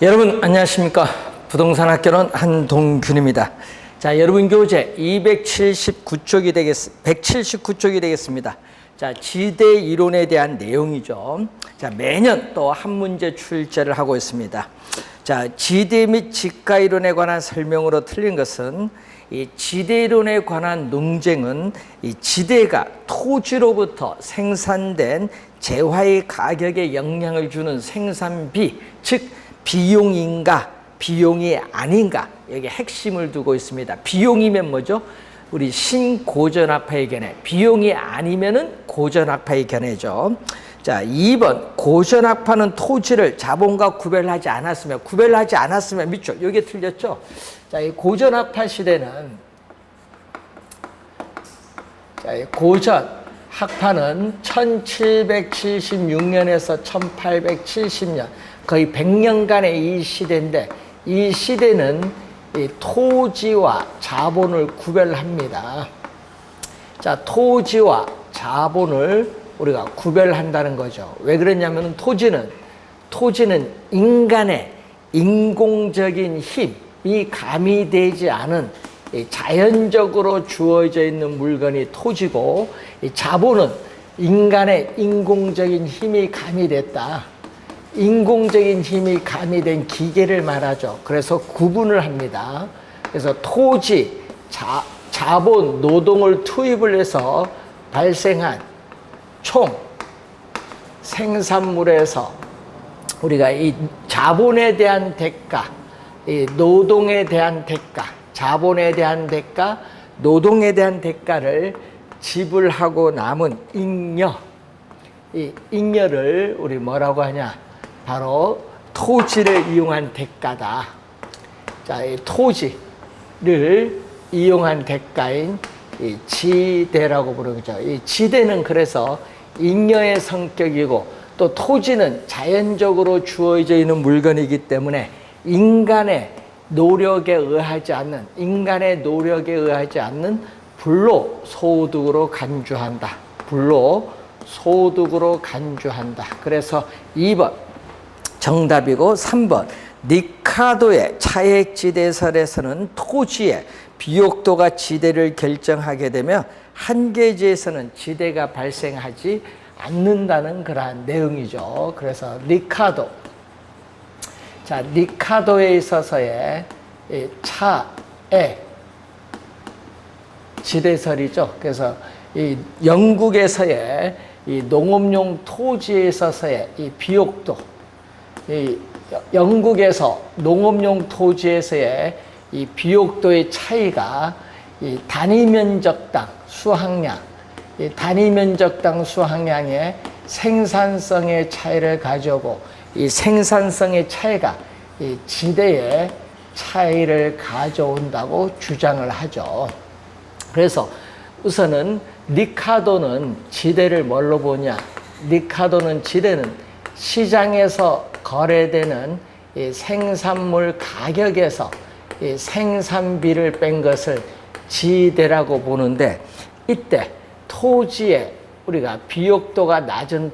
여러분 안녕하십니까? 부동산 학교는 한동균입니다. 자, 여러분 교재 179쪽이 되겠습니다. 자, 지대 이론에 대한 내용이죠. 자, 매년 또 한 문제 출제를 하고 있습니다. 자, 지대 및 지가 이론에 관한 설명으로 틀린 것은 이 지대 이론에 관한 논쟁은 이 지대가 토지로부터 생산된 재화의 가격에 영향을 주는 생산비, 즉 비용인가 비용이 아닌가, 여기 핵심을 두고 있습니다. 비용이면 뭐죠? 우리 신고전학파의 견해, 비용이 아니면은 고전학파의 견해죠. 자, 2번 고전학파는 토지를 자본과 구별하지 않았으면 밑줄, 여기 틀렸죠? 자, 이 고전학파 시대는, 자, 이 고전학파는 1776년에서 1870년, 거의 100년간의 이 시대인데, 이 시대는 이 토지와 자본을 구별합니다. 자, 토지와 자본을 우리가 구별한다는 거죠. 왜 그러냐면 토지는 인간의 인공적인 힘이 가미되지 않은 자연적으로 주어져 있는 물건이 토지고, 이 자본은 인간의 인공적인 힘이 가미됐다. 인공적인 힘이 가미된 기계를 말하죠. 그래서 구분을 합니다. 그래서 토지, 자본, 노동을 투입을 해서 발생한 총 생산물에서 우리가 이 자본에 대한 대가, 이 노동에 대한 대가, 자본에 대한 대가, 노동에 대한 대가를 지불하고 남은 잉여, 이 잉여를 우리 뭐라고 하냐? 바로 토지를 이용한 대가다. 자, 이 토지를 이용한 대가인 이 지대라고 부르죠. 이 지대는 그래서 잉여의 성격이고, 또 토지는 자연적으로 주어져 있는 물건이기 때문에 인간의 노력에 의하지 않는 불로소득으로 간주한다. 불로소득으로 간주한다. 그래서 2번 정답이고, 3번 리카도의 차액지대설에서는 토지의 비옥도가 지대를 결정하게 되며 한계지에서는 지대가 발생하지 않는다는 그러한 내용이죠. 그래서 리카도, 자, 리카도에 있어서의 차액 지대설이죠. 그래서 이 영국에서의 이 농업용 토지에 있어서의 이 비옥도, 이 영국에서 농업용 토지에서의 이 비옥도의 차이가 이 단위 면적당 수확량의 생산성의 차이를 가져오고, 이 생산성의 차이가 이 지대의 차이를 가져온다고 주장을 하죠. 그래서 우선은 리카도는 지대를 뭘로 보냐? 리카도는 지대는 시장에서 거래되는 이 생산물 가격에서 이 생산비를 뺀 것을 지대라고 보는데, 이때 토지에 우리가 비옥도가 낮은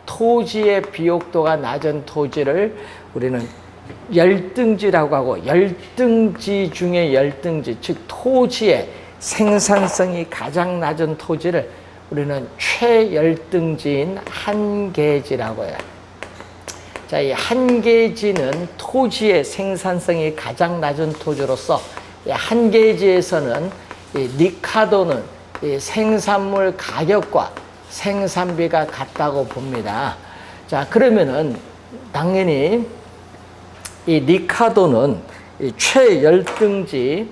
토지의 비옥도가 낮은 토지를 우리는 열등지라고 하고, 열등지 중에 열등지, 즉 토지의 생산성이 가장 낮은 토지를 우리는 최열등지인 한계지라고 해요. 자, 이 한계지는 토지의 생산성이 가장 낮은 토지로서, 이 한계지에서는 이 리카도는 이 생산물 가격과 생산비가 같다고 봅니다. 자, 그러면은 당연히 이 리카도는 이 최열등지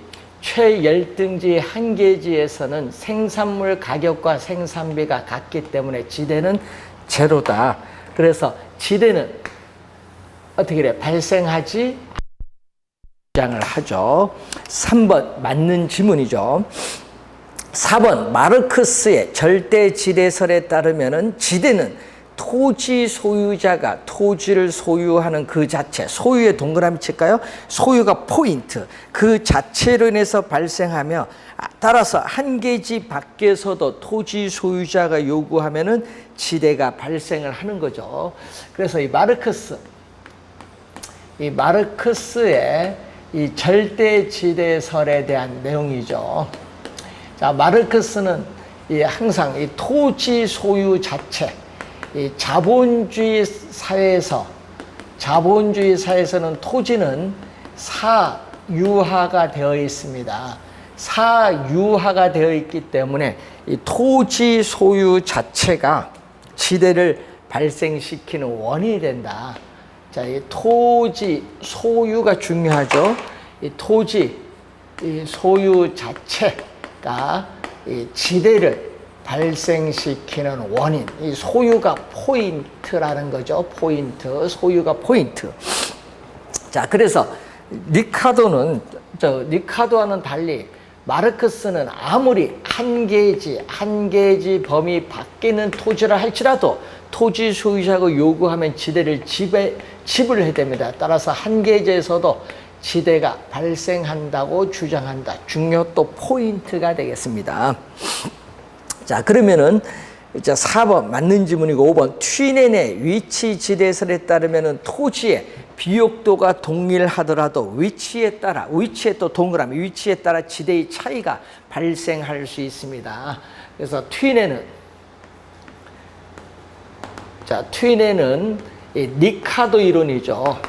한계지에서는 생산물 가격과 생산비가 같기 때문에 지대는 제로다. 그래서 지대는 어떻게 그래? 발생하지 주장을 하죠. 3번 맞는 지문이죠. 4번 마르크스의 절대지대설에 따르면은 지대는 토지 소유자가 토지를 소유하는 그 자체, 소유의 동그라미 칠까요? 소유가 포인트, 그 자체로 인해서 발생하며, 따라서 한계지 밖에서도 토지 소유자가 요구하면은 지대가 발생을 하는 거죠. 그래서 이 마르크스 이 마르크스의 이 절대지대설에 대한 내용이죠. 자, 마르크스는 항상 이 토지 소유 자체, 이 자본주의 사회에서는 토지는 사유화가 되어 있습니다. 사유화가 되어 있기 때문에 이 토지 소유 자체가 지대를 발생시키는 원인이 된다. 자, 이 토지 소유가 중요하죠. 이 토지 이 소유 자체가 이 지대를 발생시키는 원인, 이 소유가 포인트라는 거죠. 포인트, 소유가 포인트. 자, 그래서 리카도와는 달리 마르크스는 아무리 한 개지 범위 바뀌는 토지를 할지라도 토지 소유자가 요구하면 지대를 지불해야 됩니다. 따라서 한 개지에서도 지대가 발생한다고 주장한다. 중요 또 포인트가 되겠습니다. 자, 그러면은 이제 4번 맞는 지문이고 5번 튀넨의 위치 지대설에 따르면은 토지의 비옥도가 동일하더라도 위치에 따라 지대의 차이가 발생할 수 있습니다. 그래서 튀넨은 이 리카도 이론이죠.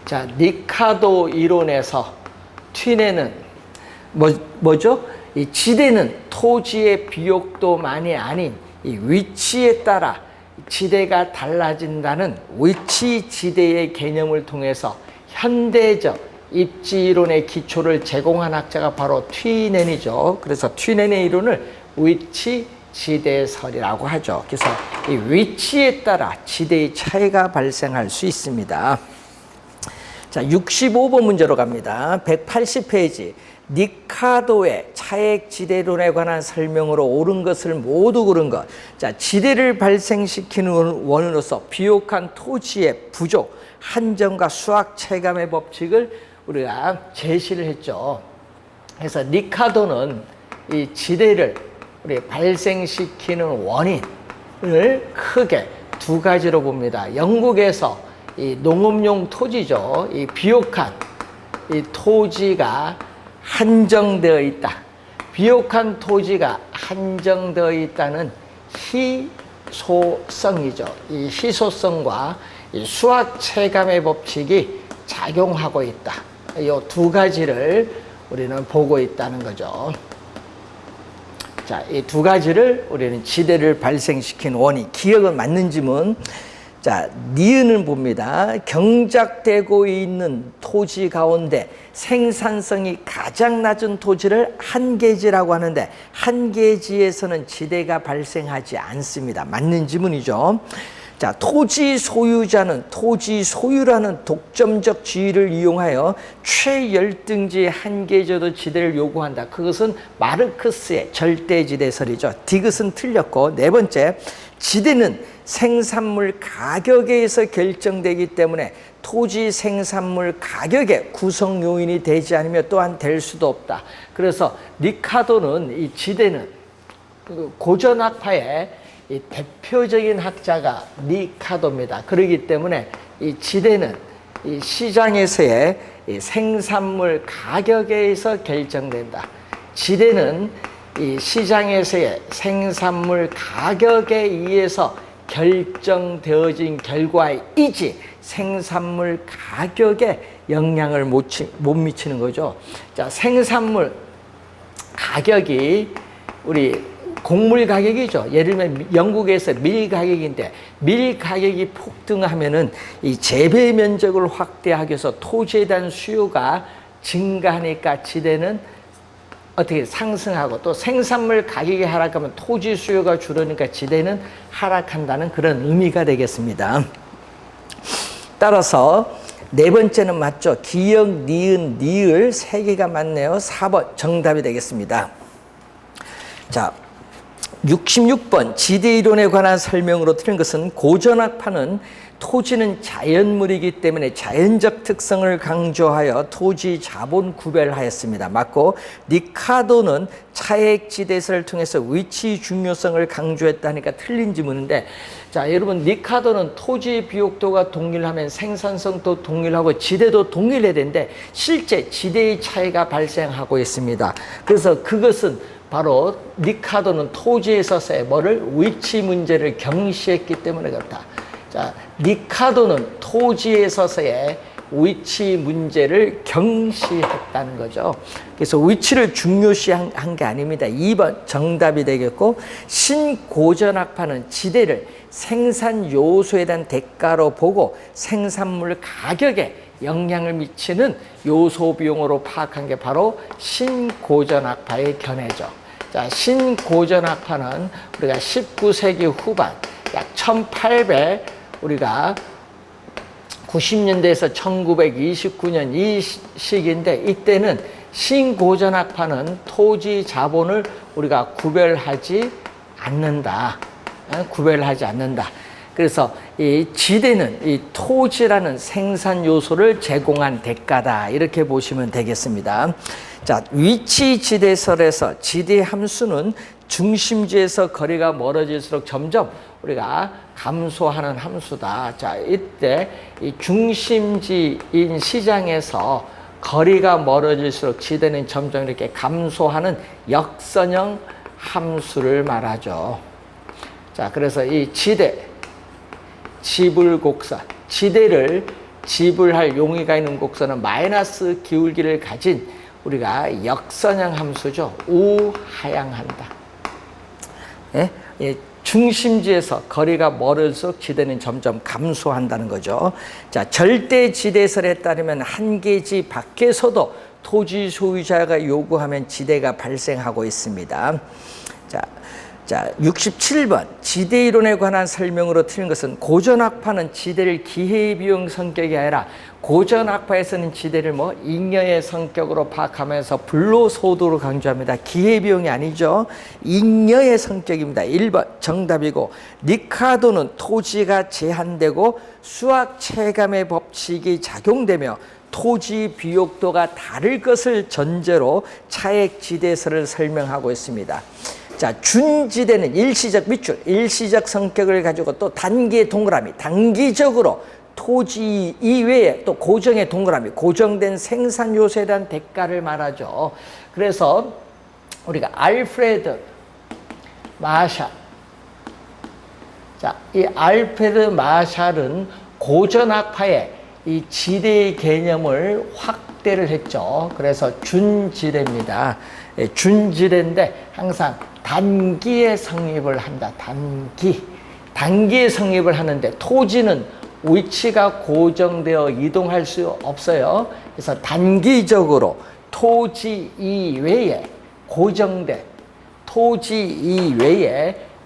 자, 리카도 이론에서 튀넨은 뭐죠? 이 지대는 토지의 비옥도만이 아닌 이 위치에 따라 지대가 달라진다는 위치 지대의 개념을 통해서 현대적 입지 이론의 기초를 제공한 학자가 바로 튀넨이죠. 그래서 튀넨의 이론을 위치 지대설이라고 하죠. 그래서 이 위치에 따라 지대의 차이가 발생할 수 있습니다. 자, 65번 문제로 갑니다. 180페이지. 리카도의 차액지대론에 관한 설명으로 옳은 것을 모두 고른 것. 자, 지대를 발생시키는 원으로서 비옥한 토지의 부족, 한정과 수학 체감의 법칙을 우리가 제시를 했죠. 그래서 리카도는 이 지대를 우리 발생시키는 원인을 크게 두 가지로 봅니다. 영국에서 이 농업용 토지죠. 이 비옥한 이 토지가 한정되어 있다. 비옥한 토지가 한정되어 있다는 희소성이죠. 이 희소성과 이 수학 체감의 법칙이 작용하고 있다. 이 두 가지를 우리는 보고 있다는 거죠. 자, 이 두 가지를 우리는 지대를 발생시킨 원인, 기억은 맞는 지문. 자, 니은을 봅니다. 경작되고 있는 토지 가운데 생산성이 가장 낮은 토지를 한계지라고 하는데 한계지에서는 지대가 발생하지 않습니다. 맞는 지문이죠. 자, 토지 소유자는 토지 소유라는 독점적 지위를 이용하여 최열등지 한계저도 지대를 요구한다. 그것은 마르크스의 절대지대설이죠. 디귿은 틀렸고, 네 번째, 지대는 생산물 가격에 의해서 결정되기 때문에 토지 생산물 가격의 구성 요인이 되지 않으면 또한 될 수도 없다. 그래서 리카도는 이 지대는 고전학파의 이 대표적인 학자가 리카도입니다. 그렇기 때문에 이 지대는 이 시장에서의 이 생산물 가격에 의해서 결정된다. 지대는 이 시장에서의 생산물 가격에 의해서 결정되어진 결과이지 생산물 가격에 영향을 못 미치는 거죠. 자, 생산물 가격이 우리 곡물 가격이죠. 예를 들면 영국에서 밀 가격인데 밀 가격이 폭등하면은 이 재배 면적을 확대하기 위해서 토지에 대한 수요가 증가하니까 지대는 어떻게 상승하고 또 생산물 가격이 하락하면 토지 수요가 줄으니까 지대는 하락한다는 그런 의미가 되겠습니다. 따라서 네 번째는 맞죠. 기역, 니은, 니을 세 개가 맞네요. 4번 정답이 되겠습니다. 자, 66번 지대 이론에 관한 설명으로 틀린 것은 고전학파는 토지는 자연물이기 때문에 자연적 특성을 강조하여 토지 자본 구별하였습니다. 맞고 리카도는 차액 지대설을 통해서 위치 중요성을 강조했다니까 틀린 지문인데, 자 여러분, 리카도는 토지 비옥도가 동일하면 생산성도 동일하고 지대도 동일해야 되는데 실제 지대의 차이가 발생하고 있습니다. 그래서 그것은 바로 리카도는 토지에 있어서의 뭐를 위치 문제를 경시했기 때문에 그렇다. 자, 리카도는 토지에 있어서의 위치 문제를 경시했다는 거죠. 그래서 위치를 중요시한 게 아닙니다. 2번 정답이 되겠고, 신고전학파는 지대를 생산 요소에 대한 대가로 보고 생산물 가격에 영향을 미치는 요소 비용으로 파악한 게 바로 신고전학파의 견해죠. 자, 신고전학파는 우리가 19세기 후반 약 1800 우리가 90년대에서 1929년 이 시기인데, 이때는 신고전학파는 토지 자본을 우리가 구별하지 않는다. 구별하지 않는다. 그래서 이 지대는 이 토지라는 생산 요소를 제공한 대가다. 이렇게 보시면 되겠습니다. 자, 위치 지대설에서 지대 함수는 중심지에서 거리가 멀어질수록 점점 우리가 감소하는 함수다. 자, 이때 이 중심지인 시장에서 거리가 멀어질수록 지대는 점점 이렇게 감소하는 역선형 함수를 말하죠. 자, 그래서 이 지대, 지불곡선, 지대를 지불할 용의가 있는 곡선은 마이너스 기울기를 가진 우리가 역선형 함수죠. 우하향한다. 예? 예, 중심지에서 거리가 멀을수록 지대는 점점 감소한다는 거죠. 자, 절대 지대설에 따르면 한계지 밖에서도 토지 소유자가 요구하면 지대가 발생하고 있습니다. 자, 67번 지대 이론에 관한 설명으로 틀린 것은 고전학파는 지대를 기회비용 성격이 아니라 고전학파에서는 지대를 잉여의 성격으로 파악하면서 불로소득으로 강조합니다. 기회비용이 아니죠. 잉여의 성격입니다. 1번 정답이고, 리카도는 토지가 제한되고 수학 체감의 법칙이 작용되며 토지 비옥도가 다를 것을 전제로 차액 지대설을 설명하고 있습니다. 자, 준지대는 일시적 밑줄, 일시적 성격을 가지고 또 단기의 동그라미, 단기적으로 토지 이외에 또 고정의 동그라미, 고정된 생산 요소에 대한 대가를 말하죠. 그래서 우리가 알프레드 마샬, 자, 이 알프레드 마샬은 고전학파의 이 지대의 개념을 확대를 했죠. 그래서 준지대입니다. 준지대인데 항상 단기에 성립을 한다. 단기에 성립을 하는데 토지는 위치가 고정되어 이동할 수 없어요. 그래서 단기적으로 토지 이외에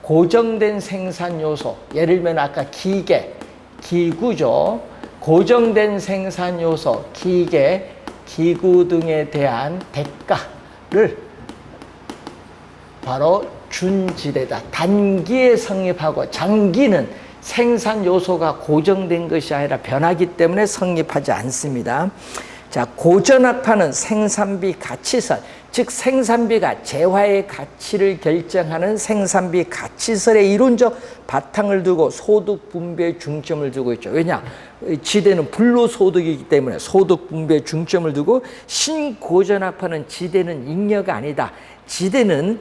고정된 생산 요소, 예를 들면 아까 기구죠. 고정된 생산 요소, 기구 등에 대한 대가를 바로 준지대다. 단기에 성립하고 장기는 생산 요소가 고정된 것이 아니라 변하기 때문에 성립하지 않습니다. 자, 고전학파는 생산비 가치설, 즉 생산비가 재화의 가치를 결정하는 생산비 가치설의 이론적 바탕을 두고 소득 분배에 중점을 두고 있죠. 왜냐? 지대는 불로소득이기 때문에 소득 분배에 중점을 두고, 신고전학파는 지대는 잉여가 아니다. 지대는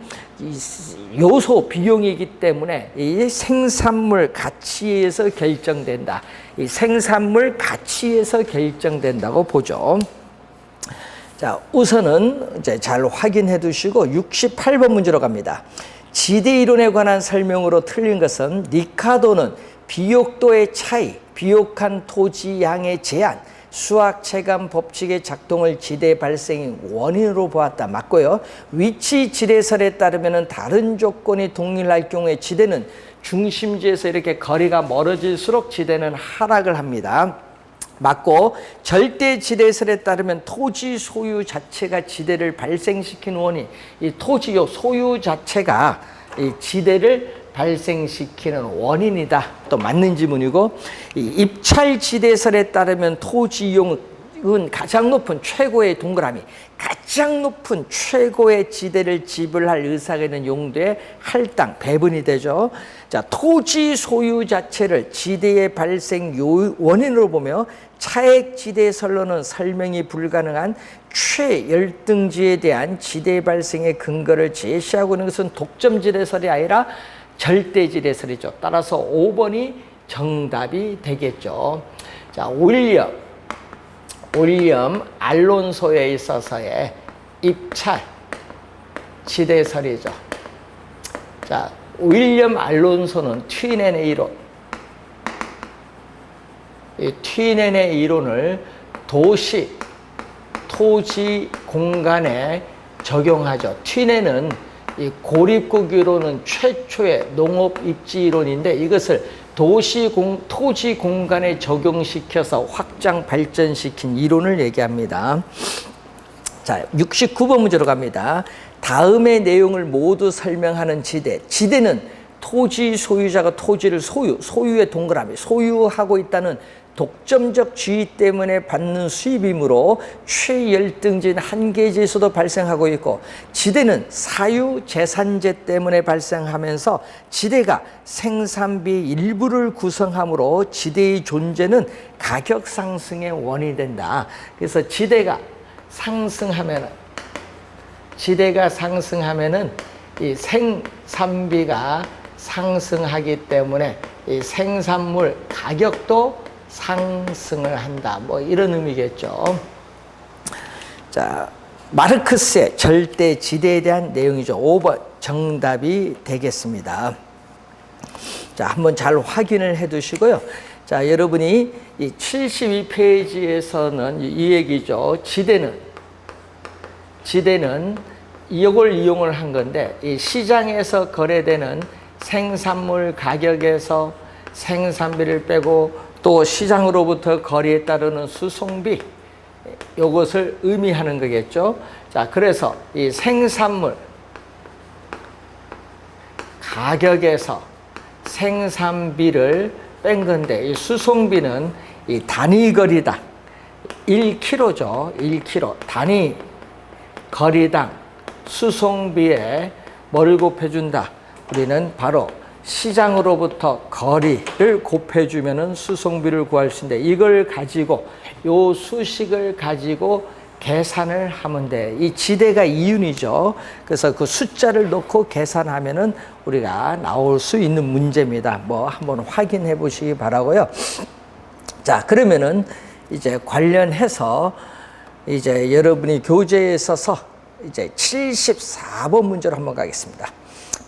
요소 비용이기 때문에 이 생산물 가치에서 결정된다. 이 생산물 가치에서 결정된다고 보죠. 자, 우선은 이제 잘 확인해 두시고 68번 문제로 갑니다. 지대 이론에 관한 설명으로 틀린 것은 리카도는 비옥도의 차이, 비옥한 토지 양의 제한, 수학 체감 법칙의 작동을 지대 발생의 원인으로 보았다. 맞고요. 위치 지대설에 따르면 다른 조건이 동일할 경우에 지대는 중심지에서 이렇게 거리가 멀어질수록 지대는 하락을 합니다. 맞고, 절대 지대설에 따르면 토지 소유 자체가 지대를 발생시키는 원인, 이 토지 소유 자체가 이 지대를 발생시키는 원인이다. 또 맞는 지문이고, 이 입찰지대설에 따르면 토지 이용은 가장 높은 최고의 동그라미, 가장 높은 최고의 지대를 지불할 의사가 있는 용도의 할당, 배분이 되죠. 자, 토지 소유 자체를 지대의 발생 원인으로 보며 차액지대설로는 설명이 불가능한 최열등지에 대한 지대 발생의 근거를 제시하고 있는 것은 독점지대설이 아니라 절대지대설이죠. 따라서 5번이 정답이 되겠죠. 자, 윌리엄 알론소에 있어서의 입찰 지대설이죠. 자, 윌리엄 알론소는 튀넨의 이론, 이 튀넨의 이론을 토지 공간에 적용하죠. 튀넨은 이 고립국 이론은 최초의 농업 입지 이론인데 이것을 토지 공간에 적용시켜서 확장 발전시킨 이론을 얘기합니다. 자, 69번 문제로 갑니다. 다음의 내용을 모두 설명하는 지대. 지대는 토지 소유자가 토지를 소유의 동그라미, 소유하고 있다는 독점적 지위 때문에 받는 수입이므로 최열등지인 한계지에서도 발생하고 있고, 지대는 사유재산제 때문에 발생하면서 지대가 생산비의 일부를 구성하므로 지대의 존재는 가격 상승의 원인이 된다. 그래서 지대가 상승하면은 이 생산비가 상승하기 때문에 이 생산물 가격도 상승을 한다. 뭐 이런 의미겠죠. 자, 마르크스의 절대 지대에 대한 내용이죠. 5번 정답이 되겠습니다. 자, 한번 잘 확인을 해 두시고요. 자, 여러분이 이 72페이지에서는 이 얘기죠. 지대는 이걸 이용을 한 건데, 이 시장에서 거래되는 생산물 가격에서 생산비를 빼고 또 시장으로부터 거래에 따르는 수송비, 이것을 의미하는 거겠죠. 자, 그래서 이 생산물 가격에서 생산비를 뺀 건데, 이 수송비는 이 단위 거리당 1kg죠. 1kg 단위 거리당 수송비에 뭐를 곱해준다? 우리는 바로 시장으로부터 거리를 곱해주면은 수송비를 구할 수 있는데, 이걸 가지고 요 수식을 가지고 계산을 하면 돼. 이 지대가 이윤이죠. 그래서 그 숫자를 넣고 계산하면은 우리가 나올 수 있는 문제입니다. 뭐 한번 확인해 보시기 바라고요. 자, 그러면은 이제 관련해서 이제 여러분이 교재에 있어서 이제 74번 문제로 한번 가겠습니다.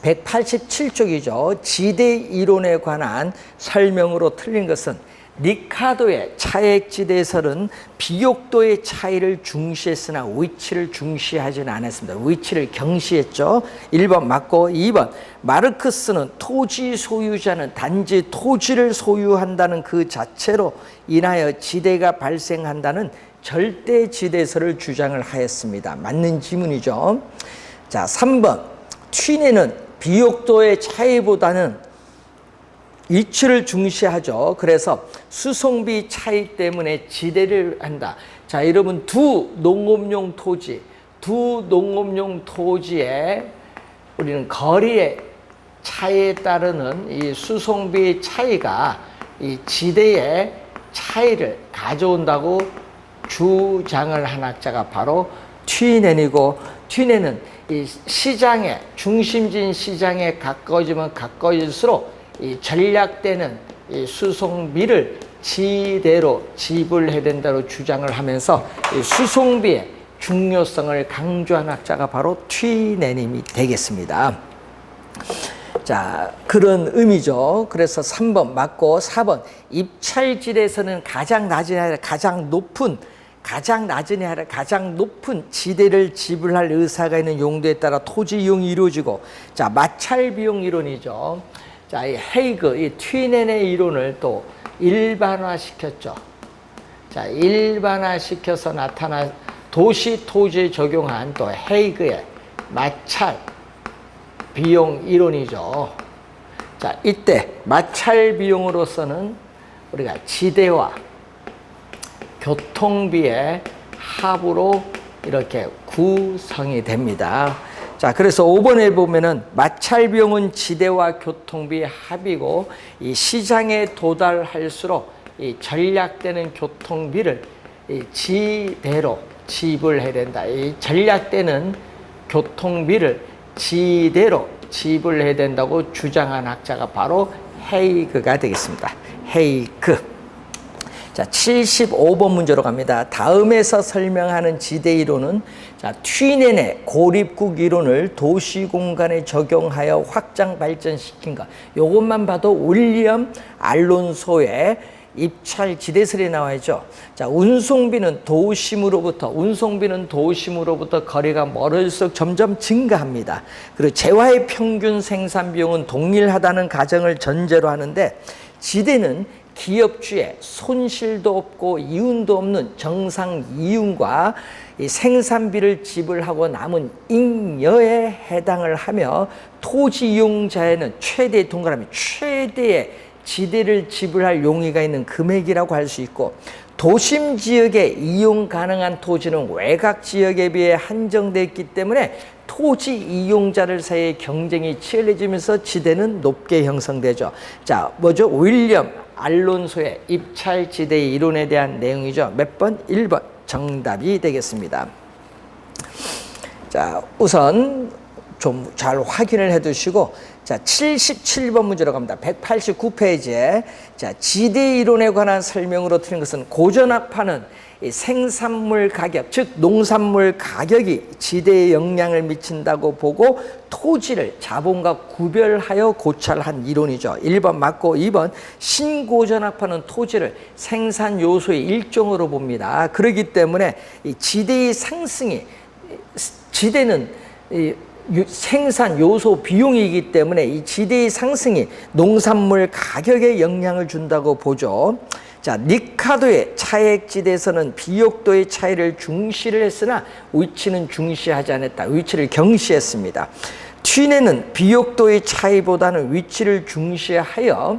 187쪽이죠. 지대 이론에 관한 설명으로 틀린 것은 리카도의 차액지대설은 비옥도의 차이를 중시했으나 위치를 중시하지는 않았습니다. 위치를 경시했죠. 1번 맞고, 2번 마르크스는 토지 소유자는 단지 토지를 소유한다는 그 자체로 인하여 지대가 발생한다는 절대지대설을 주장을 하였습니다. 맞는 지문이죠. 자, 3번 튀넨은 비옥도의 차이보다는 위치를 중시하죠. 그래서 수송비 차이 때문에 지대를 한다. 자, 여러분 두 농업용 토지에 우리는 거리의 차이에 따르는 이 수송비 차이가 이 지대의 차이를 가져온다고 주장을 한 학자가 바로 튀넨이고, 튀넨은 이 시장에, 중심진 시장에 가까워지면 가까워질수록 이 전략되는 이 수송비를 지대로 지불해야 된다고 주장을 하면서 이 수송비의 중요성을 강조한 학자가 바로 튀넨이 되겠습니다. 자, 그런 의미죠. 그래서 3번 맞고, 4번 입찰지대에서는 가장 낮은 아니라 가장 높은 지대를 지불할 의사가 있는 용도에 따라 토지 이용이 이루어지고, 자, 마찰 비용 이론이죠. 자, 이 헤이그, 이 튀넨의 이론을 또 일반화시켰죠. 자, 일반화시켜서 나타난 도시 토지에 적용한 또 헤이그의 마찰 비용 이론이죠. 자, 이때 마찰 비용으로서는 우리가 지대와 교통비의 합으로 이렇게 구성이 됩니다. 자, 그래서 5번에 보면은 마찰 비용은 지대와 교통비의 합이고 이 시장에 도달할수록 이 전략되는 교통비를 이 지대로 지불해야 된다. 이 전략되는 교통비를 지대로 지불해야 된다고 주장한 학자가 바로 헤이그가 되겠습니다. 헤이그. 자, 75번 문제로 갑니다. 다음에서 설명하는 지대 이론은 자, 튀넨의 고립국 이론을 도시 공간에 적용하여 확장 발전시킨 것. 요것만 봐도 윌리엄 알론소의 입찰 지대설에 나와있죠. 자, 운송비는 도심으로부터 거리가 멀을수록 점점 증가합니다. 그리고 재화의 평균 생산 비용은 동일하다는 가정을 전제로 하는데 지대는 기업주의 손실도 없고 이윤도 없는 정상 이윤과 이 생산비를 지불하고 남은 잉여에 해당을 하며 토지 이용자에는 최대의 동그라미 최대의 지대를 지불할 용의가 있는 금액이라고 할 수 있고 도심 지역에 이용 가능한 토지는 외곽 지역에 비해 한정되어 있기 때문에 토지 이용자들 사이의 경쟁이 치열해지면서 지대는 높게 형성되죠. 자, 뭐죠? 윌리엄 알론소의 입찰 지대 이론에 대한 내용이죠. 몇 번? 1번 정답이 되겠습니다. 자, 우선 좀 잘 확인을 해 두시고 자, 77번 문제로 갑니다. 189페이지에 자, 지대 이론에 관한 설명으로 틀린 것은 고전학파는 이 생산물 가격, 즉 농산물 가격이 지대에 영향을 미친다고 보고 토지를 자본과 구별하여 고찰한 이론이죠. 1번 맞고 2번 신고전학파는 토지를 생산 요소의 일종으로 봅니다. 그렇기 때문에 이 지대의 상승이 지대는 이 생산 요소 비용이기 때문에 이 지대의 상승이 농산물 가격에 영향을 준다고 보죠. 자, 니카도의 차액지대에서는 비옥도의 차이를 중시를 했으나 위치는 중시하지 않았다. 위치를 경시했습니다. 튀넨은 비옥도의 차이보다는 위치를 중시하여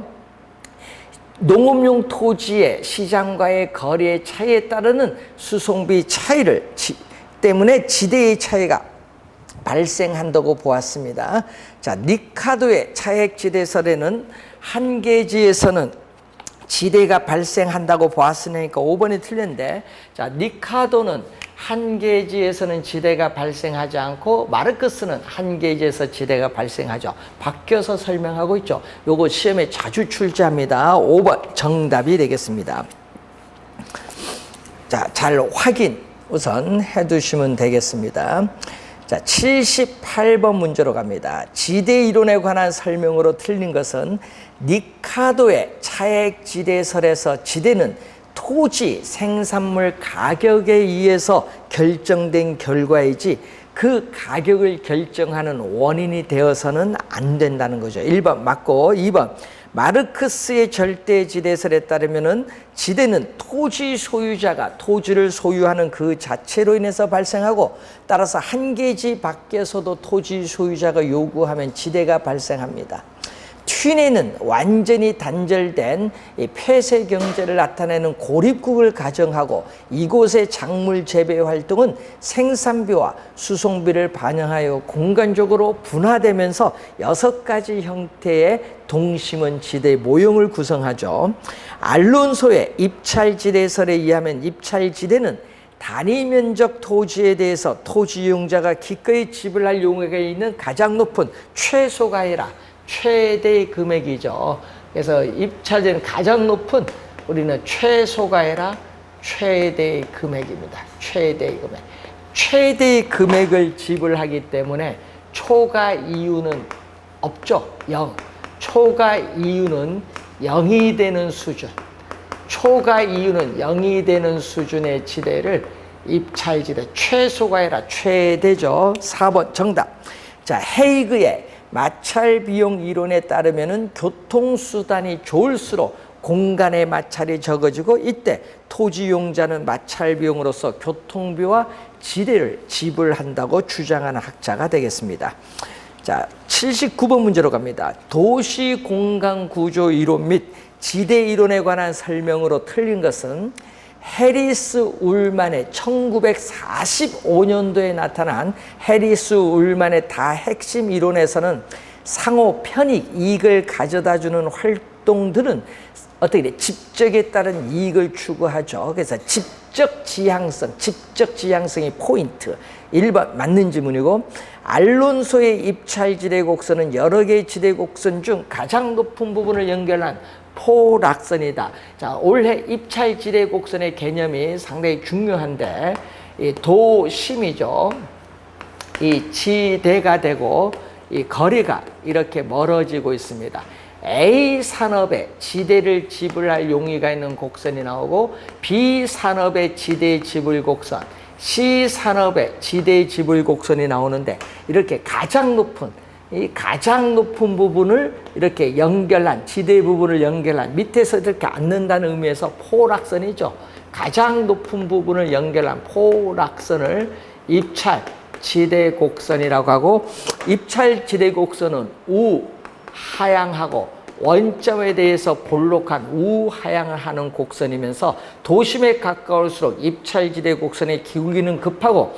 농업용 토지의 시장과의 거리의 차이에 따르는 수송비 차이를 때문에 지대의 차이가 발생한다고 보았습니다. 자, 니카도의 차액지대설에는 한계지에서는 지대가 발생한다고 보았으니까 5번이 틀렸는데 자, 니카도는 한계지에서는 지대가 발생하지 않고 마르크스는 한계지에서 지대가 발생하죠. 바뀌어서 설명하고 있죠. 요거 시험에 자주 출제합니다. 5번 정답이 되겠습니다. 자, 잘 확인 우선 해두시면 되겠습니다. 자, 78번 문제로 갑니다. 지대 이론에 관한 설명으로 틀린 것은 니카도의 차액지대설에서 지대는 토지 생산물 가격에 의해서 결정된 결과이지 그 가격을 결정하는 원인이 되어서는 안 된다는 거죠. 1번 맞고 2번 마르크스의 절대지대설에 따르면은 지대는 토지 소유자가 토지를 소유하는 그 자체로 인해서 발생하고 따라서 한계지 밖에서도 토지 소유자가 요구하면 지대가 발생합니다. 튀넨은 완전히 단절된 폐쇄 경제를 나타내는 고립국을 가정하고 이곳의 작물 재배 활동은 생산비와 수송비를 반영하여 공간적으로 분화되면서 6가지 형태의 동심원 지대 모형을 구성하죠. 알론소의 입찰지대설에 의하면 입찰지대는 단위 면적 토지에 대해서 토지 이용자가 기꺼이 지불할 용의가 있는 가장 높은 최소가 아니라 최대의 금액이죠. 그래서 입찰제는 가장 높은 우리는 최소가 아니라 최대의 금액입니다. 최대의 금액. 최대의 금액을 지불하기 때문에 초과 이유는 없죠. 0. 초과 이유는 0이 되는 수준. 초과 이유는 0이 되는 수준의 지대를 입찰지대 최소가 아니라 최대죠. 4번 정답. 자, 헤이그의 마찰 비용 이론에 따르면은 교통수단이 좋을수록 공간의 마찰이 적어지고 이때 토지 이용자는 마찰 비용으로서 교통비와 지대를 지불한다고 주장하는 학자가 되겠습니다. 자, 79번 문제로 갑니다. 도시 공간 구조 이론 및 지대 이론에 관한 설명으로 틀린 것은 해리스 울만의 1945년도에 나타난 해리스 울만의 다핵심 이론에서는 상호 편익, 이익을 가져다주는 활동들은 어떻게 돼? 집적에 따른 이익을 추구하죠. 그래서 집적 지향성이 포인트. 1번 맞는 지문이고, 알론소의 입찰 지대 곡선은 여러 개의 지대 곡선 중 가장 높은 부분을 연결한 포락선이다. 자, 올해 입찰 지대 곡선의 개념이 상당히 중요한데, 이 도심이죠. 이 지대가 되고 이 거리가 이렇게 멀어지고 있습니다. A 산업에 지대를 지불할 용의가 있는 곡선이 나오고, B 산업에 지대 지불 곡선, C 산업에 지대 지불 곡선이 나오는데, 이렇게 가장 높은 부분을 이렇게 연결한, 지대 부분을 연결한, 밑에서 이렇게 앉는다는 의미에서 포락선이죠. 가장 높은 부분을 연결한 포락선을 입찰 지대 곡선이라고 하고, 입찰 지대 곡선은 우하향하고 원점에 대해서 볼록한 우하향을 하는 곡선이면서, 도심에 가까울수록 입찰 지대 곡선의 기울기는 급하고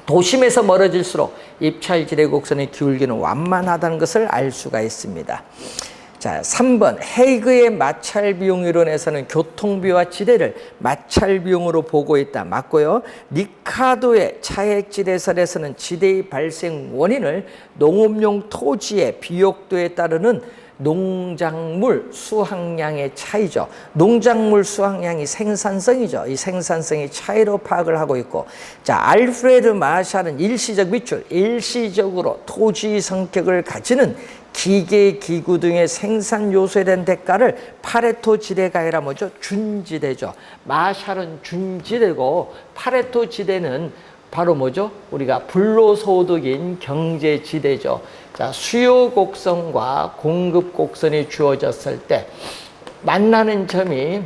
도심에서 멀어질수록 입찰 지대 곡선의 기울기는 완만하다는 것을 알 수가 있습니다. 자, 3번 헤이그의 마찰 비용 이론에서는 교통비와 지대를 마찰 비용으로 보고 있다. 맞고요. 리카도의 차액 지대설에서는 지대의 발생 원인을 농업용 토지의 비옥도에 따르는 농작물 수확량의 차이죠. 농작물 수확량이 생산성이죠. 이 생산성의 차이로 파악을 하고 있고, 자, 알프레드 마샬은 일시적 밑줄, 일시적으로 토지 성격을 가지는 기계, 기구 등의 생산 요소에 대한 대가를 파레토 지대가 아니라 뭐죠? 준지대죠. 마샬은 준지대고, 파레토 지대는 바로 뭐죠? 우리가 불로소득인 경제지대죠. 자, 수요 곡선과 공급 곡선이 주어졌을 때 만나는 점이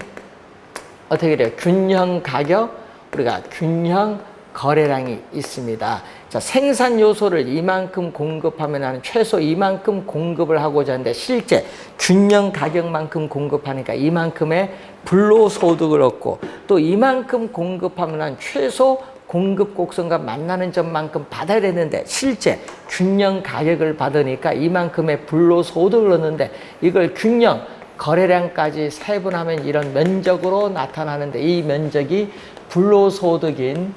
어떻게 돼요? 균형 가격, 우리가 균형 거래량이 있습니다. 자, 생산 요소를 이만큼 공급하면 나는 최소 이만큼 공급을 하고자 하는데, 실제 균형 가격만큼 공급하니까 이만큼의 불로소득을 얻고, 또 이만큼 공급하면 난 최소 공급 곡선과 만나는 점만큼 받아야 되는데, 실제 균형 가격을 받으니까 이만큼의 불로소득을 얻는데, 이걸 균형 거래량까지 세분하면 이런 면적으로 나타나는데, 이 면적이 불로소득인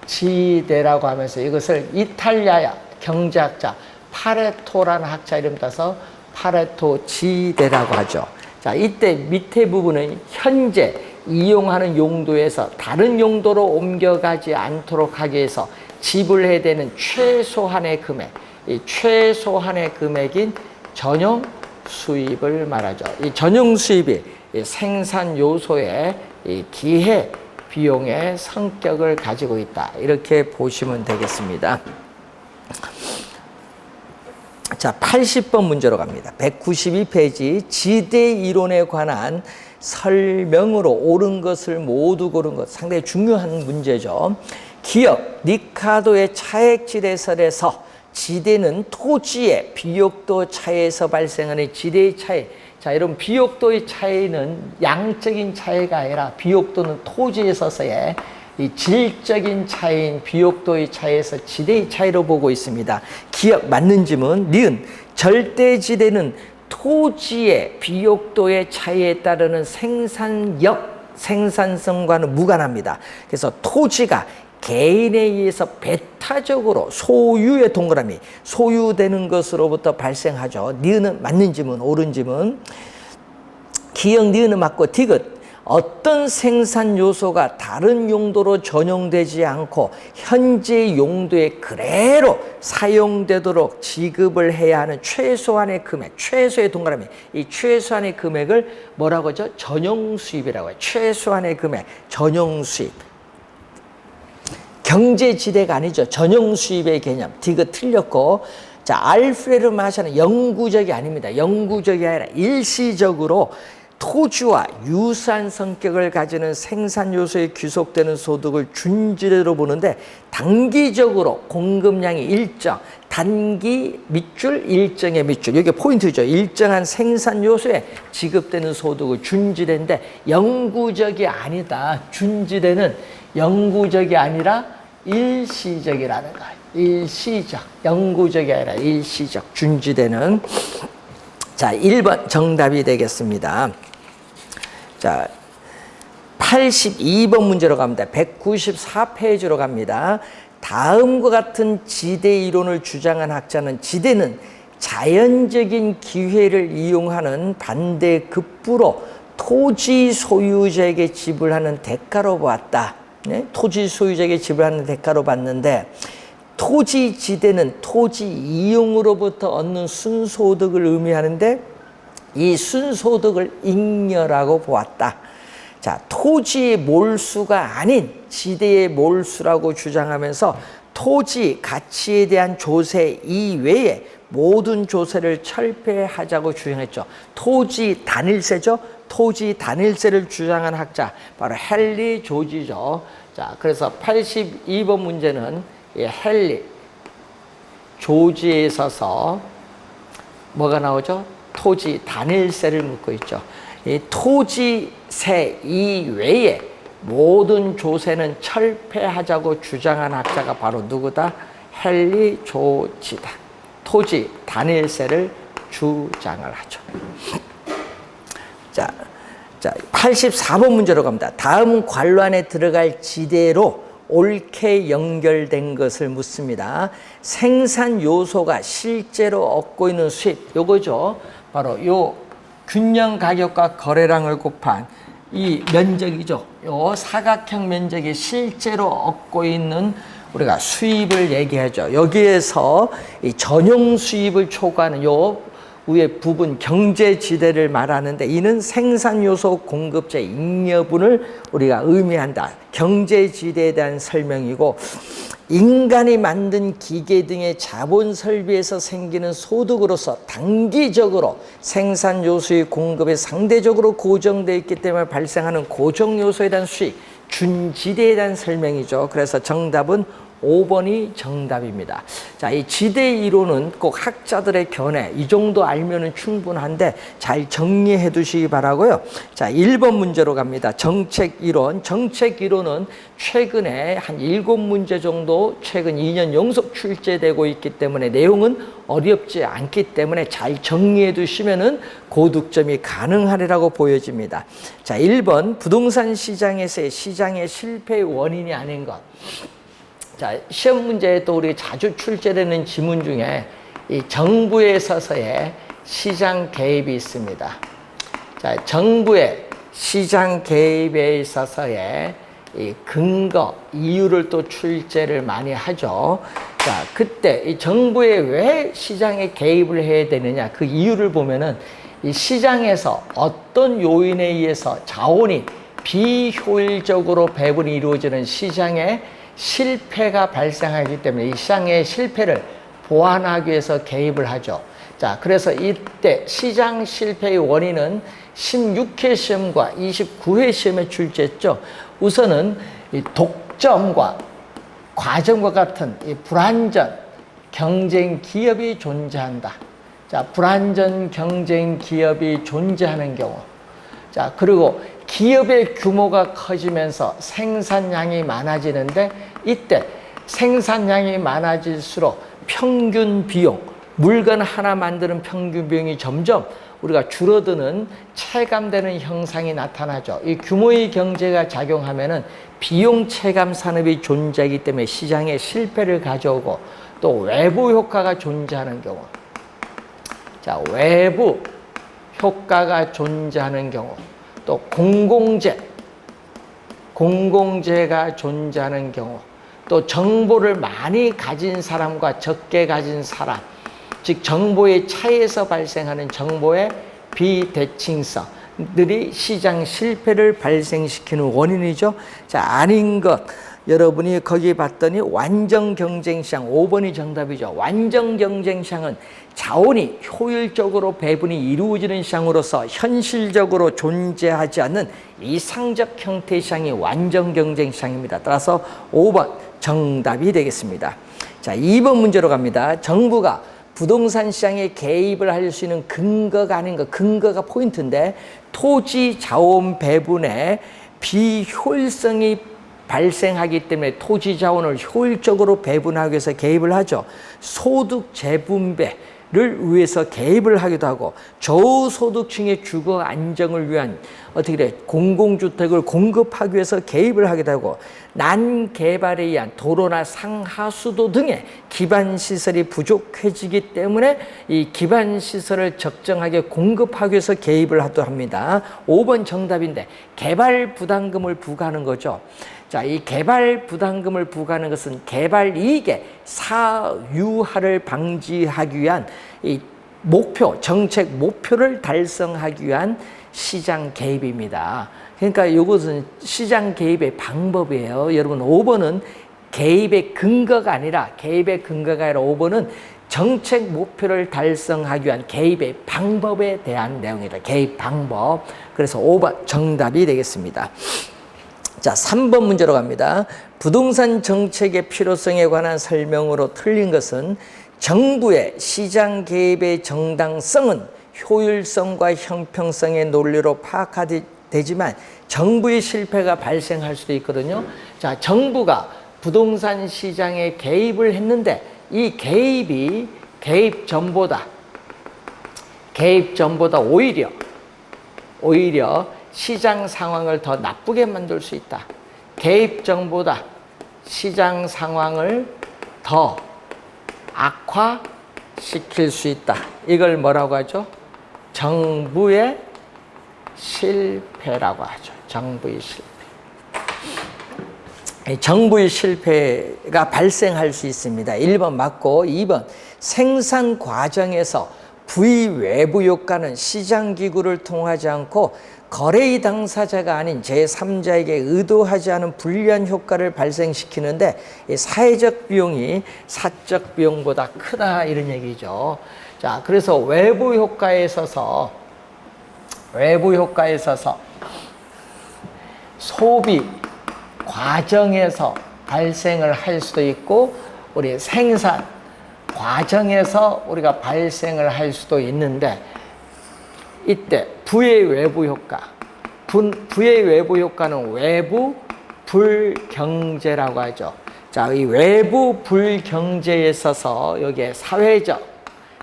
경제지대라고 하면서 이것을 이탈리아 경제학자 파레토라는 학자 이름 따서 파레토 지대라고 하죠. 자, 이때 밑에 부분은 현재 이용하는 용도에서 다른 용도로 옮겨가지 않도록 하기 위해서 지불해야 되는 최소한의 금액, 이 최소한의 금액인 전용 수입을 말하죠. 이 전용 수입이 생산 요소의 기회 비용의 성격을 가지고 있다. 이렇게 보시면 되겠습니다. 자, 80번 문제로 갑니다. 192페이지 지대 이론에 관한 설명으로 옳은 것을 모두 고른 것. 상당히 중요한 문제죠. 기억, 리카도의 차액지대설에서 지대는 토지의 비옥도 차이에서 발생하는 지대의 차이. 자, 여러분, 비옥도의 차이는 양적인 차이가 아니라 비옥도는 토지에 있어서의 이 질적인 차이인 비옥도의 차이에서 지대의 차이로 보고 있습니다. 기억 맞는 지문, 니은 절대지대는 토지의 비옥도의 차이에 따르는 생산성과는 무관합니다. 그래서 토지가 개인에 의해서 배타적으로 소유의 동그라미, 소유되는 것으로부터 발생하죠. 니은은 맞는 지문, 옳은 지문. 기억 니은은 맞고, 디귿 어떤 생산 요소가 다른 용도로 전용되지 않고 현재 용도에 그대로 사용되도록 지급을 해야 하는 최소한의 금액, 최소의 동그라미, 이 최소한의 금액을 뭐라고 하죠? 전용 수입이라고 해요. 최소한의 금액, 전용 수입. 경제지대가 아니죠. 전용 수입의 개념. 디귿 틀렸고, 자, 알프레드 마샬은 영구적이 아닙니다. 영구적이 아니라 일시적으로 토지와 유사한 성격을 가지는 생산 요소에 귀속되는 소득을 준지대로 보는데 단기적으로 공급량이 일정, 단기 밑줄, 일정의 밑줄. 이게 포인트죠. 일정한 생산 요소에 지급되는 소득을 준지대인데 영구적이 아니다. 준지대는 영구적이 아니라 일시적이라는 거예요. 일시적. 영구적이 아니라 일시적. 준지대는. 자, 1번 정답이 되겠습니다. 자, 82번 문제로 갑니다. 194페이지로 갑니다. 다음과 같은 지대 이론을 주장한 학자는 지대는 자연적인 기회를 이용하는 반대급부로 토지 소유자에게 지불하는 대가로 보았다. 네? 토지 소유자에게 지불하는 대가로 봤는데 토지 지대는 토지 이용으로부터 얻는 순소득을 의미하는데 이 순소득을 잉여라고 보았다. 자, 토지의 몰수가 아닌 지대의 몰수라고 주장하면서 토지 가치에 대한 조세 이외에 모든 조세를 철폐하자고 주장했죠. 토지 단일세죠. 토지 단일세를 주장한 학자 바로 헨리 조지죠. 자, 그래서 82번 문제는 이 헨리 조지에 있어서 뭐가 나오죠? 토지 단일세를 묻고 있죠. 이 토지세 이외에 모든 조세는 철폐하자고 주장한 학자가 바로 누구다? 헨리 조지다. 토지 단일세를 주장을 하죠. 자, 84번 문제로 갑니다. 다음 관로안에 들어갈 지대로 옳게 연결된 것을 묻습니다. 생산 요소가 실제로 얻고 있는 수입, 요거죠. 바로 요 균형 가격과 거래량을 곱한 이 면적이죠. 요 사각형 면적이 실제로 얻고 있는 우리가 수입을 얘기하죠. 여기에서 이 전용 수입을 초과하는 요 위에 부분 경제지대를 말하는데 이는 생산요소 공급자 잉여분을 우리가 의미한다. 경제지대에 대한 설명이고 인간이 만든 기계 등의 자본 설비에서 생기는 소득으로서 단기적으로 생산요소의 공급에 상대적으로 고정되어 있기 때문에 발생하는 고정요소에 대한 수익, 준지대에 대한 설명이죠. 그래서 정답은 5번이 정답입니다. 자, 이 지대 이론은 꼭 학자들의 견해, 이 정도 알면은 충분한데 잘 정리해 두시기 바라고요. 자, 1번 문제로 갑니다. 정책 이론. 정책 이론은 최근에 한 7문제 정도 최근 2년 연속 출제되고 있기 때문에 내용은 어렵지 않기 때문에 잘 정리해 두시면은 고득점이 가능하리라고 보여집니다. 자, 1번 부동산 시장에서의 시장의 실패의 원인이 아닌 것. 자, 시험 문제에 또 우리 자주 출제되는 지문 중에 이 정부에 있어서의 시장 개입이 있습니다. 자, 정부의 시장 개입에 있어서의 이 근거, 이유를 또 출제를 많이 하죠. 자, 그때 이 정부에 왜 시장에 개입을 해야 되느냐, 그 이유를 보면은 이 시장에서 어떤 요인에 의해서 자원이 비효율적으로 배분이 이루어지는 시장에 실패가 발생하기 때문에 이 시장의 실패를 보완하기 위해서 개입을 하죠. 자, 그래서 이때 시장 실패의 원인은 16회 시험과 29회 시험에 출제했죠. 우선은 이 독점과 과점과 같은 이 불완전 경쟁 기업이 존재한다. 자, 불완전 경쟁 기업이 존재하는 경우. 자, 그리고 기업의 규모가 커지면서 생산량이 많아지는데 이때 생산량이 많아질수록 평균 비용, 물건 하나 만드는 평균 비용이 점점 우리가 줄어드는 체감되는 현상이 나타나죠. 이 규모의 경제가 작용하면은 비용 체감 산업이 존재하기 때문에 시장에 실패를 가져오고 또 외부 효과가 존재하는 경우. 자, 외부 효과가 존재하는 경우. 또 공공재가 존재하는 경우, 또 정보를 많이 가진 사람과 적게 가진 사람, 즉 정보의 차이에서 발생하는 정보의 비대칭성들이 시장 실패를 발생시키는 원인이죠. 자, 아닌 것 여러분이 거기 봤더니 완전 경쟁시장 5번이 정답이죠. 완전 경쟁시장은 자원이 효율적으로 배분이 이루어지는 시장으로서 현실적으로 존재하지 않는 이상적 형태의 시장이 완전 경쟁 시장입니다. 따라서 5번 정답이 되겠습니다. 자, 2번 문제로 갑니다. 정부가 부동산 시장에 개입을 할 수 있는 근거가 아닌 것, 근거가 포인트인데 토지 자원 배분에 비효율성이 발생하기 때문에 토지 자원을 효율적으로 배분하기 위해서 개입을 하죠. 소득 재분배를 위해서 개입을 하기도 하고 저소득층의 주거 안정을 위한 어떻게 돼 공공주택을 공급하기 위해서 개입을 하기도 하고 난개발에 의한 도로나 상하수도 등의 기반시설이 부족해지기 때문에 이 기반시설을 적정하게 공급하기 위해서 개입을 하기도 합니다. 5번 정답인데 개발 부담금을 부과하는 거죠. 자, 이 개발 부담금을 부과하는 것은 개발 이익의 사유화를 방지하기 위한 이 목표, 정책 목표를 달성하기 위한 시장 개입입니다. 그러니까 이것은 시장 개입의 방법이에요. 여러분 5번은 개입의 근거가 아니라 5번은 정책 목표를 달성하기 위한 개입의 방법에 대한 내용이다. 개입 방법. 그래서 5번 정답이 되겠습니다. 자, 3번 문제로 갑니다. 부동산 정책의 필요성에 관한 설명으로 틀린 것은 정부의 시장 개입의 정당성은 효율성과 형평성의 논리로 파악되지만 정부의 실패가 발생할 수도 있거든요. 자, 정부가 부동산 시장에 개입을 했는데 이 개입 전보다 오히려 시장 상황을 더 나쁘게 만들 수 있다. 개입 전보다 시장 상황을 더 악화시킬 수 있다. 이걸 뭐라고 하죠? 정부의 실패라고 하죠. 정부의 실패. 정부의 실패가 발생할 수 있습니다. 1번 맞고 2번 생산 과정에서 부의 외부 효과는 시장기구를 통하지 않고 거래의 당사자가 아닌 제3자에게 의도하지 않은 불리한 효과를 발생시키는데 사회적 비용이 사적 비용보다 크다 이런 얘기죠. 자, 그래서 외부 효과에 있어서 소비 과정에서 발생을 할 수도 있고 우리 생산 과정에서 우리가 발생을 할 수도 있는데 이때 부의 외부 효과는 외부 불경제라고 하죠. 자, 이 외부 불경제에 있어서 여기에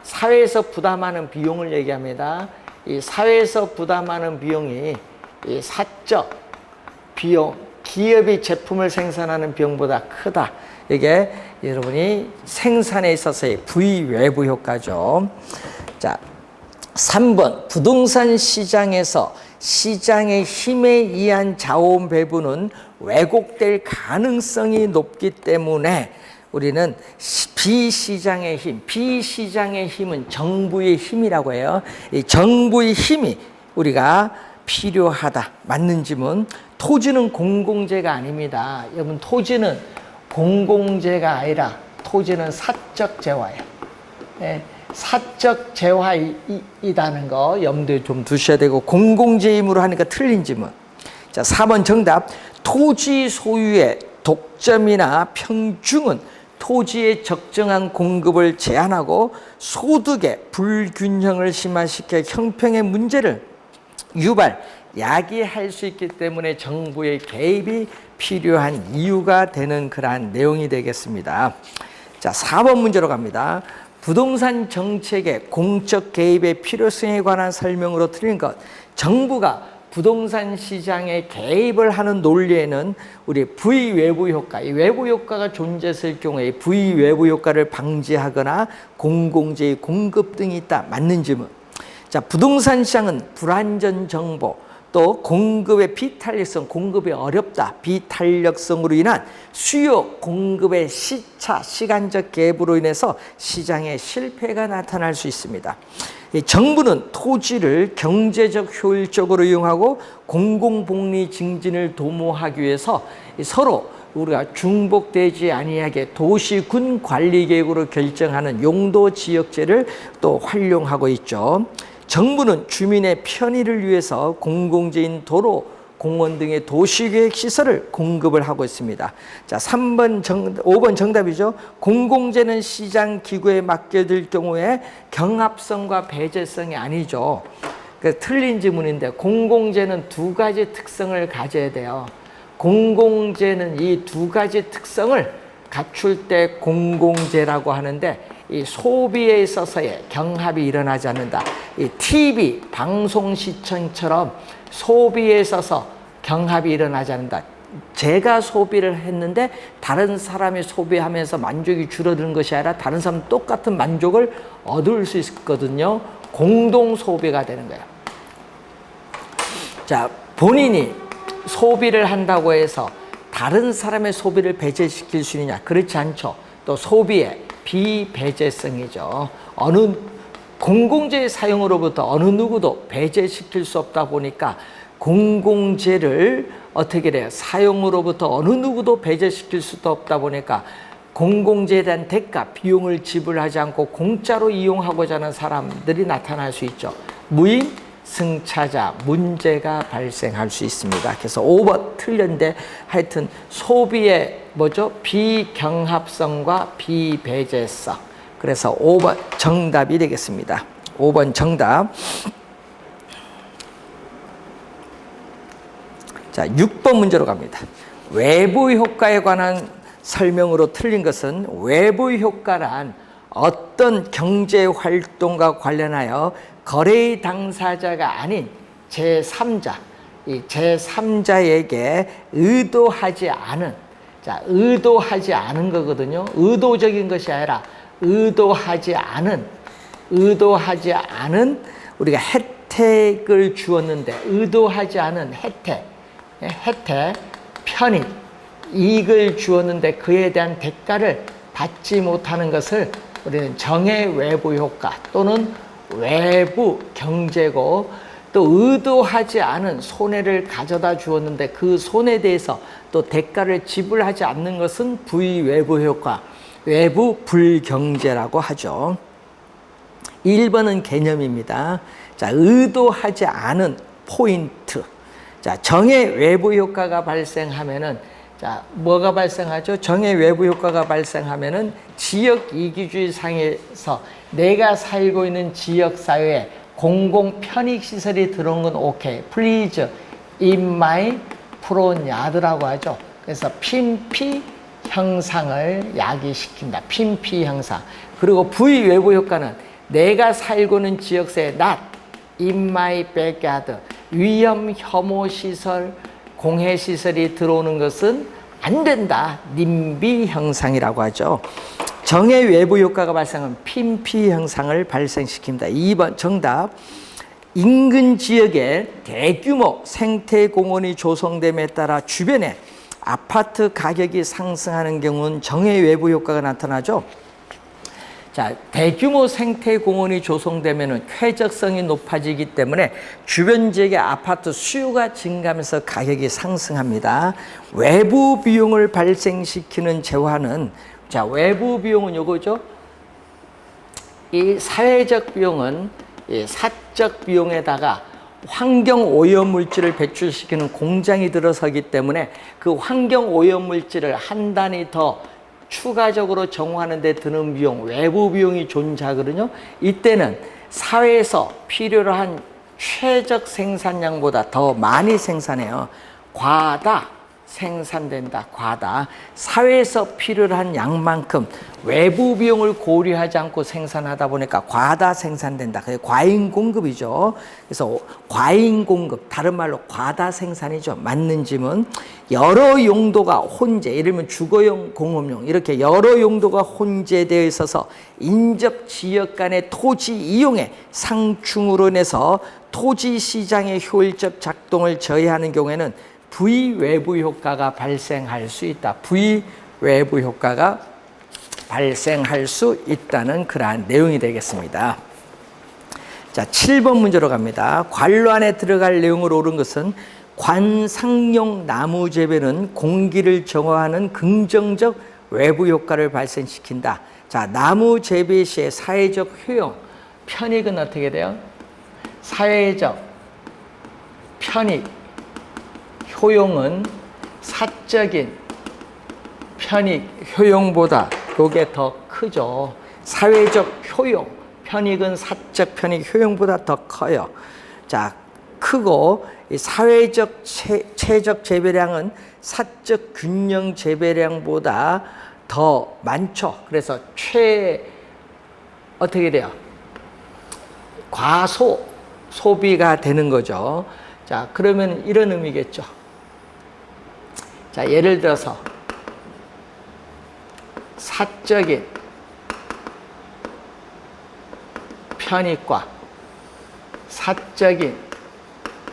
사회에서 부담하는 비용을 얘기합니다. 이 사회에서 부담하는 비용이 이 사적 비용, 기업이 제품을 생산하는 비용보다 크다. 이게 여러분이 생산에 있어서의 부의 외부 효과죠. 자, 3번 부동산 시장에서 시장의 힘에 의한 자원 배분은 왜곡될 가능성이 높기 때문에 우리는 비시장의 힘은 정부의 힘이라고 해요. 이 정부의 힘이 우리가 필요하다. 맞는 질문. 토지는 공공재가 아닙니다. 여러분 토지는 공공재가 아니라 토지는 사적 재화예요. 네, 사적 재화이라는 거 염두에 좀 두셔야 되고 공공재 힘으로 하니까 틀린 질문. 자, 4번 정답. 토지 소유의 독점이나 평중은 토지의 적정한 공급을 제한하고 소득의 불균형을 심화시켜 형평의 문제를 야기할 수 있기 때문에 정부의 개입이 필요한 이유가 되는 그러한 내용이 되겠습니다. 자, 4번 문제로 갑니다. 부동산 정책의 공적 개입의 필요성에 관한 설명으로 틀린 것. 정부가 부동산 시장에 개입을 하는 논리에는 우리 부의 외부 효과, 이 외부 효과가 존재했을 경우에 부의 외부 효과를 방지하거나 공공재의 공급 등이 있다. 맞는 질문. 자, 부동산 시장은 불안전 정보, 또 공급의 비탄력성, 공급이 어렵다, 비탄력성으로 인한 수요 공급의 시간적 갭으로 인해서 시장의 실패가 나타날 수 있습니다. 정부는 토지를 경제적 효율적으로 이용하고 공공복리 증진을 도모하기 위해서 서로 우리가 중복되지 아니하게 도시군 관리계획으로 결정하는 용도 지역제를 또 활용하고 있죠. 정부는 주민의 편의를 위해서 공공재인 도로, 공원 등의 도시계획 시설을 공급을 하고 있습니다. 자, 5번 정답이죠. 공공재는 시장 기구에 맡겨질 경우에 경합성과 배제성이 아니죠. 틀린 지문인데 공공재는 두 가지 특성을 가져야 돼요. 공공재는 이 두 가지 특성을 갖출 때 공공재라고 하는데 이 소비에 있어서의 경합이 일어나지 않는다. 이 TV, 방송 시청처럼 소비에 있어서 경합이 일어나지 않는다. 제가 소비를 했는데 다른 사람이 소비하면서 만족이 줄어드는 것이 아니라 다른 사람 똑같은 만족을 얻을 수 있거든요. 공동 소비가 되는 거예요. 자, 본인이 소비를 한다고 해서 다른 사람의 소비를 배제시킬 수 있느냐? 그렇지 않죠. 또 소비의 비배제성이죠. 공공재의 사용으로부터 어느 누구도 배제시킬 수 없다 보니까 공공재를 어떻게 돼요? 사용으로부터 어느 누구도 배제시킬 수도 없다 보니까 공공재에 대한 대가, 비용을 지불하지 않고 공짜로 이용하고자 하는 사람들이 나타날 수 있죠. 무인 승차자, 문제가 발생할 수 있습니다. 그래서 5번 틀렸는데 하여튼 소비의 비경합성과 비배제성. 그래서 5번 정답이 되겠습니다. 5번 정답. 자, 6번 문제로 갑니다. 외부 효과에 관한 설명으로 틀린 것은 외부 효과란 어떤 경제 활동과 관련하여 거래의 당사자가 아닌 제3자, 이 제3자에게 의도하지 않은, 자, 의도하지 않은 거거든요. 의도적인 것이 아니라 의도하지 않은 우리가 혜택을 주었는데 의도하지 않은 혜택, 편의, 이익을 주었는데 그에 대한 대가를 받지 못하는 것을 우리는 정의 외부 효과 또는 외부 경제고, 또 의도하지 않은 손해를 가져다 주었는데 그 손해에 대해서 또 대가를 지불하지 않는 것은 부의외부 효과, 외부 불경제라고 하죠. 1번은 개념입니다. 자, 의도하지 않은 포인트. 자, 정의 외부 효과가 발생하면은, 자, 뭐가 발생하죠? 정의 외부 효과가 발생하면은 지역 이기주의 상에서 내가 살고 있는 지역 사회에 공공 편익 시설이 들어온 건 오케이. Please in my front yard라고 하죠. 그래서 핀피 형상을 야기시킨다. 핀피 형상. 그리고 부의 외부 효과는 내가 살고 있는 지역사회 not in my backyard, 위험 혐오 시설, 공해 시설이 들어오는 것은 안 된다. 님비 형상이라고 하죠. 정의 외부 효과가 발생하면 핀피 형상을 발생시킵니다. 2번 정답. 인근 지역에 대규모 생태공원이 조성됨에 따라 주변에 아파트 가격이 상승하는 경우는 정의 외부 효과가 나타나죠. 자, 대규모 생태공원이 조성되면 쾌적성이 높아지기 때문에 주변 지역의 아파트 수요가 증가하면서 가격이 상승합니다. 외부 비용을 발생시키는 재화는, 자, 외부 비용은 요거죠. 이 사회적 비용은 이 사적 비용에다가 환경 오염 물질을 배출시키는 공장이 들어서기 때문에 그 환경 오염 물질을 한 단위 더 추가적으로 정화하는 데 드는 비용, 외부 비용이 존재하거든요. 이때는 사회에서 필요로 한 최적 생산량보다 더 많이 생산해요. 과다 생산된다. 과다. 사회에서 필요로 한 양만큼 외부 비용을 고려하지 않고 생산하다 보니까 과다 생산된다. 그게 과잉 공급이죠. 그래서 과잉 공급, 다른 말로 과다 생산이죠. 맞는 질문. 여러 용도가 혼재, 예를 들면 주거용, 공업용 이렇게 여러 용도가 혼재되어 있어서 인접 지역 간의 토지 이용의 상충으로 인해서 토지 시장의 효율적 작동을 저해하는 경우에는 부의외부 효과가 발생할 수 있다. 부의외부 효과가 발생할 수 있다는 그러한 내용이 되겠습니다. 자, 7번 문제로 갑니다. 관로 안에 들어갈 내용으로 옳은 것은 관상용 나무 재배는 공기를 정화하는 긍정적 외부 효과를 발생시킨다. 자, 나무 재배 시의 사회적 효용, 편익은 어떻게 돼요? 사회적 편익, 효용은 사적인 편익, 효용보다 요게 더 크죠. 사회적 효용, 편익은 사적 편익, 효용보다 더 커요. 자, 크고 이 사회적 최적 재배량은 사적 균형 재배량보다 더 많죠. 그래서 어떻게 돼요? 소비가 되는 거죠. 자, 그러면 이런 의미겠죠. 자, 예를 들어서 사적인 편익과 사적인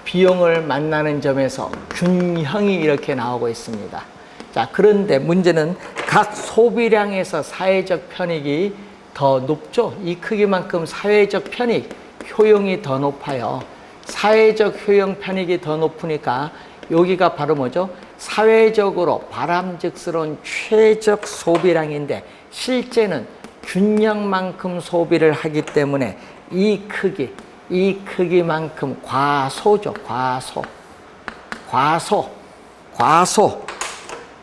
비용을 만나는 점에서 균형이 이렇게 나오고 있습니다. 자, 그런데 문제는 각 소비량에서 사회적 편익이 더 높죠. 이 크기만큼 사회적 편익, 효용이 더 높아요. 사회적 효용 편익이 더 높으니까 여기가 바로 뭐죠? 사회적으로 바람직스러운 최적 소비량인데 실제는 균형만큼 소비를 하기 때문에 이 크기만큼 과소죠. 과소.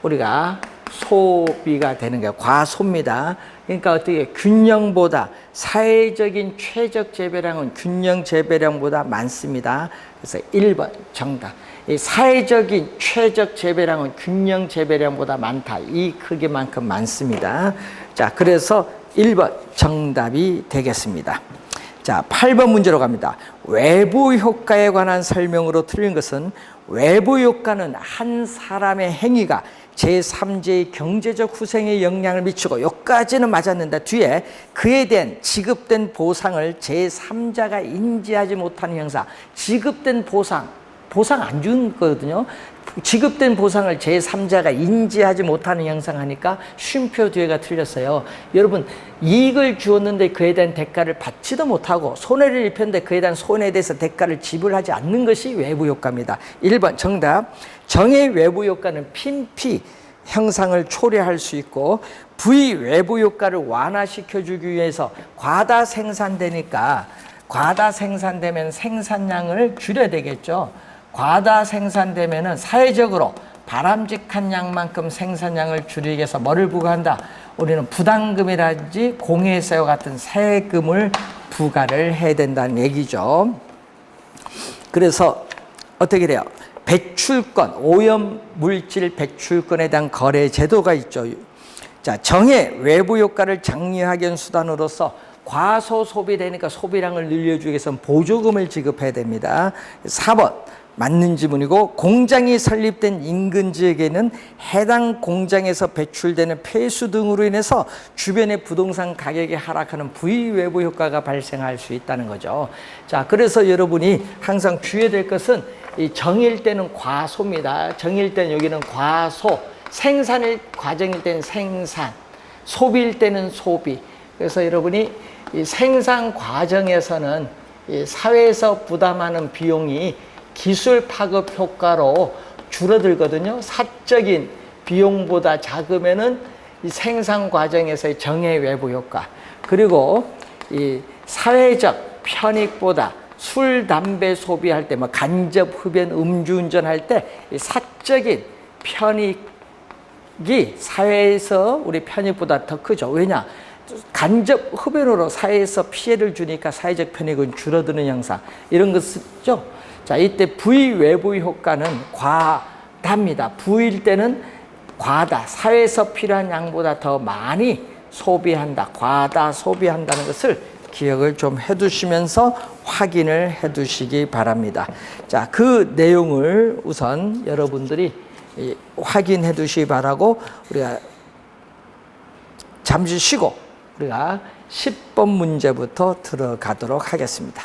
우리가 소비가 되는 거예요. 과소입니다. 그러니까 어떻게 균형보다 사회적인 최적 재배량은 균형 재배량보다 많습니다. 그래서 1번 정답. 이 사회적인 최적 재배량은 균형 재배량보다 많다. 이 크기만큼 많습니다. 자, 그래서 1번 정답이 되겠습니다. 자, 8번 문제로 갑니다. 외부 효과에 관한 설명으로 틀린 것은 외부 효과는 한 사람의 행위가 제3자의 경제적 후생에 영향을 미치고 여기까지는 맞았는데 뒤에 그에 대한 지급된 보상을 제3자가 인지하지 못하는 형사. 지급된 보상 안 준 거거든요. 지급된 보상을 제3자가 인지하지 못하는 형상하니까 쉼표 뒤에가 틀렸어요. 여러분, 이익을 주었는데 그에 대한 대가를 받지도 못하고 손해를 입혔는데 그에 대한 손해에 대해서 대가를 지불하지 않는 것이 외부 효과입니다. 1번 정답. 정의 외부 효과는 핀피 형상을 초래할 수 있고 부의 외부 효과를 완화시켜주기 위해서 과다 생산되니까 과다 생산되면 생산량을 줄여야 되겠죠. 과다 생산되면은 사회적으로 바람직한 양만큼 생산량을 줄이기 위해서 뭐를 부과한다? 우리는 부담금이라든지 공회세와 같은 세금을 부과를 해야 된다는 얘기죠. 그래서 어떻게 돼요? 배출권, 오염물질 배출권에 대한 거래 제도가 있죠. 자, 정의 외부 효과를 장려하기 위한 수단으로서 과소 소비되니까 소비량을 늘려주기 위해서는 보조금을 지급해야 됩니다. 4번 맞는 지문이고 공장이 설립된 인근 지역에는 해당 공장에서 배출되는 폐수 등으로 인해서 주변의 부동산 가격이 하락하는 부의외부 효과가 발생할 수 있다는 거죠. 자, 그래서 여러분이 항상 주의해야 될 것은 이 정일 때는 과소입니다. 정일 때는 여기는 과소, 생산일 과정일 때는 생산, 소비일 때는 소비. 그래서 여러분이 이 생산 과정에서는 이 사회에서 부담하는 비용이 기술 파급 효과로 줄어들거든요. 사적인 비용보다 작으면은 이 생산 과정에서의 정의 외부 효과, 그리고 이 사회적 편익보다 술, 담배 소비할 때, 뭐 간접 흡연, 음주운전 할 때 이 사적인 편익이 사회에서 우리 편익보다 더 크죠. 왜냐? 간접 흡연으로 사회에서 피해를 주니까 사회적 편익은 줄어드는 형상, 이런 것이죠. 자, 이때 부의 외부 효과는 과다입니다. 부일 때는 과다, 사회에서 필요한 양보다 더 많이 소비한다, 과다 소비한다는 것을 기억을 좀 해두시면서 확인을 해두시기 바랍니다. 자, 그 내용을 우선 여러분들이 확인해 두시기 바라고 우리가 잠시 쉬고 우리가 10번 문제부터 들어가도록 하겠습니다.